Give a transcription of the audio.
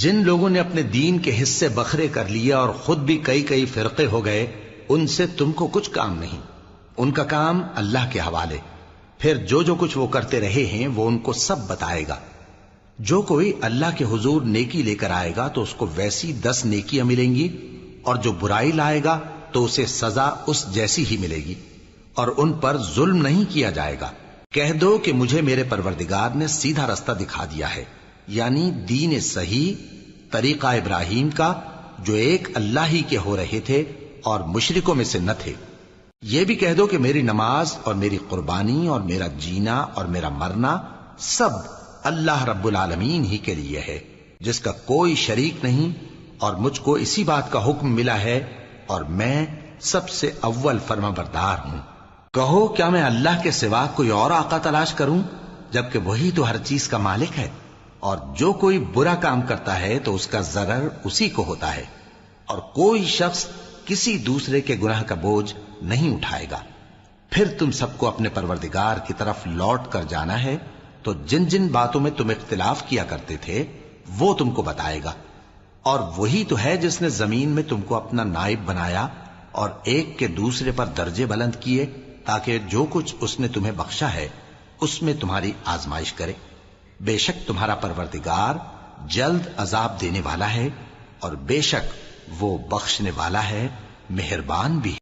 جن لوگوں نے اپنے دین کے حصے بکھرے کر لیا اور خود بھی کئی کئی فرقے ہو گئے، ان سے تم کو کچھ کام نہیں، ان کا کام اللہ کے حوالے۔ پھر جو کچھ وہ کرتے رہے ہیں وہ ان کو سب بتائے گا۔ جو کوئی اللہ کے حضور نیکی لے کر آئے گا تو اس کو ویسی 10 نیکیاں ملیں گی، اور جو برائی لائے گا تو اسے سزا اس جیسی ہی ملے گی، اور ان پر ظلم نہیں کیا جائے گا۔ کہہ دو کہ مجھے میرے پروردگار نے سیدھا رستہ دکھا دیا ہے، یعنی دین صحیح، طریقہ ابراہیم کا، جو ایک اللہ ہی کے ہو رہے تھے اور مشرکوں میں سے نہ تھے۔ یہ بھی کہہ دو کہ میری نماز اور میری قربانی اور میرا جینا اور میرا مرنا سب اللہ رب العالمین ہی کے لیے ہے، جس کا کوئی شریک نہیں، اور مجھ کو اسی بات کا حکم ملا ہے، اور میں سب سے اول فرما بردار ہوں۔ کہو کیا میں اللہ کے سوا کوئی اور آقا تلاش کروں، جبکہ وہی تو ہر چیز کا مالک ہے، اور جو کوئی برا کام کرتا ہے تو اس کا ضرر اسی کو ہوتا ہے، اور کوئی شخص کسی دوسرے کے گناہ کا بوجھ نہیں اٹھائے گا۔ پھر تم سب کو اپنے پروردگار کی طرف لوٹ کر جانا ہے، تو جن جن باتوں میں تم اختلاف کیا کرتے تھے وہ تم کو بتائے گا، اور وہی تو ہے جس نے زمین میں تم کو اپنا نائب بنایا اور ایک کے دوسرے پر درجے بلند کیے، تاکہ جو کچھ اس نے تمہیں بخشا ہے اس میں تمہاری آزمائش کرے۔ بے شک تمہارا پروردگار جلد عذاب دینے والا ہے، اور بے شک وہ بخشنے والا ہے، مہربان بھی ہے۔